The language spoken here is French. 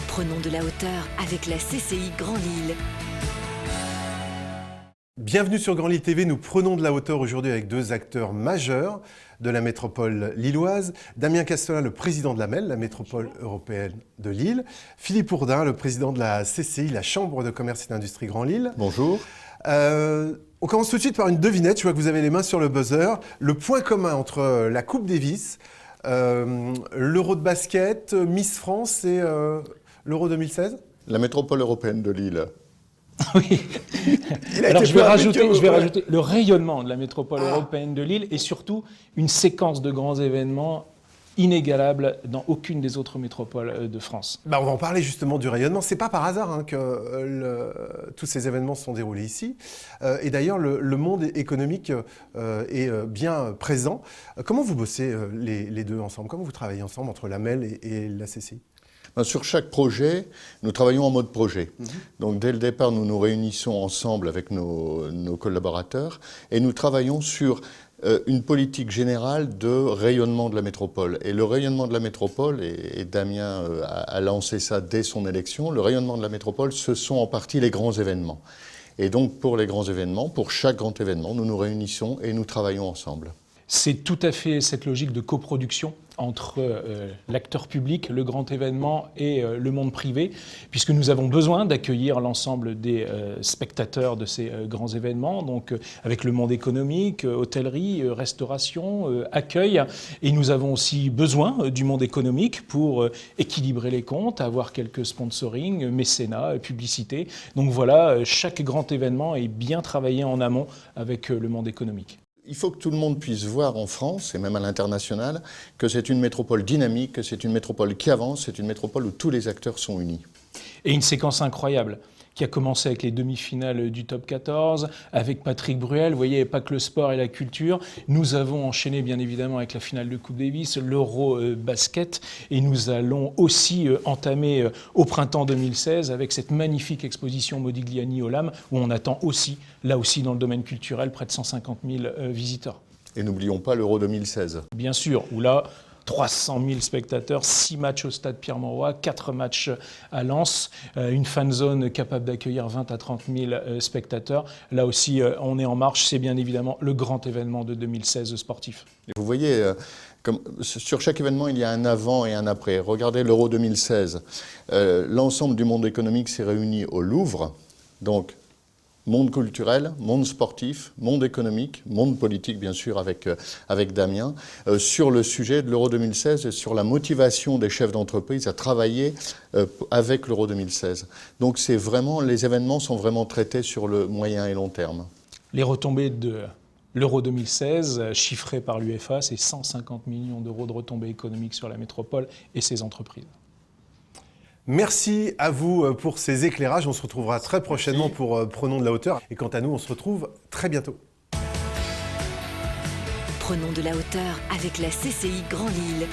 Prenons de la hauteur avec la CCI Grand Lille. Bienvenue sur Grand Lille TV, nous prenons de la hauteur aujourd'hui avec deux acteurs majeurs de la métropole lilloise. Damien Castolin, le président de la MEL, la métropole européenne de Lille. Philippe Ourdin, le président de la CCI, la Chambre de commerce et d'industrie Grand Lille. Bonjour. On commence tout de suite par une devinette, je vois que vous avez les mains sur le buzzer. Le point commun entre la Coupe Davis, l'Euro de basket, Miss France et l'Euro 2016 ? La métropole européenne de Lille. Oui. Alors je vais rajouter le rayonnement de la métropole européenne de Lille et surtout une séquence de grands événements inégalable dans aucune des autres métropoles de France. On va en parler justement du rayonnement. C'est pas par hasard que tous ces événements se sont déroulés ici. Et d'ailleurs, le monde économique est bien présent. Comment vous bossez les deux ensemble? Comment vous travaillez ensemble entre la MEL et la CCI? Sur chaque projet, nous travaillons en mode projet. Donc dès le départ, nous nous réunissons ensemble avec nos collaborateurs et nous travaillons sur une politique générale de rayonnement de la métropole. Et le rayonnement de la métropole, et Damien a lancé ça dès son élection, le rayonnement de la métropole, ce sont en partie les grands événements. Et donc pour les grands événements, pour chaque grand événement, nous nous réunissons et nous travaillons ensemble. C'est tout à fait cette logique de coproduction entre l'acteur public, le grand événement et le monde privé, puisque nous avons besoin d'accueillir l'ensemble des spectateurs de ces grands événements, donc avec le monde économique, hôtellerie, restauration, accueil, et nous avons aussi besoin du monde économique pour équilibrer les comptes, avoir quelques sponsoring, mécénat, publicité. Donc voilà, chaque grand événement est bien travaillé en amont avec le monde économique. Il faut que tout le monde puisse voir en France, et même à l'international, que c'est une métropole dynamique, que c'est une métropole qui avance, c'est une métropole où tous les acteurs sont unis. Et une séquence incroyable qui a commencé avec les demi-finales du Top 14, avec Patrick Bruel. Vous voyez, pas que le sport et la culture. Nous avons enchaîné, bien évidemment, avec la finale de Coupe Davis, l'Euro basket. Et nous allons aussi entamer au printemps 2016 avec cette magnifique exposition Modigliani au LAM, où on attend aussi, là aussi dans le domaine culturel, près de 150 000 visiteurs. Et n'oublions pas l'Euro 2016. Bien sûr, où là, 300 000 spectateurs, 6 matchs au stade Pierre-Mauroy, 4 matchs à Lens, une fan zone capable d'accueillir 20 à 30 000 spectateurs. Là aussi, on est en marche. C'est bien évidemment le grand événement de 2016 sportif. Et vous voyez, sur chaque événement, il y a un avant et un après. Regardez l'Euro 2016. L'ensemble du monde économique s'est réuni au Louvre. Donc, monde culturel, monde sportif, monde économique, monde politique, bien sûr, avec Damien, sur le sujet de l'Euro 2016 et sur la motivation des chefs d'entreprise à travailler avec l'Euro 2016. Donc, les événements sont vraiment traités sur le moyen et long terme. Les retombées de l'Euro 2016, chiffrées par l'UEFA, c'est 150 millions d'euros de retombées économiques sur la métropole et ses entreprises. Merci à vous pour ces éclairages. On se retrouvera très prochainement pour Prenons de la hauteur. Et quant à nous, on se retrouve très bientôt. Prenons de la hauteur avec la CCI Grand Lille.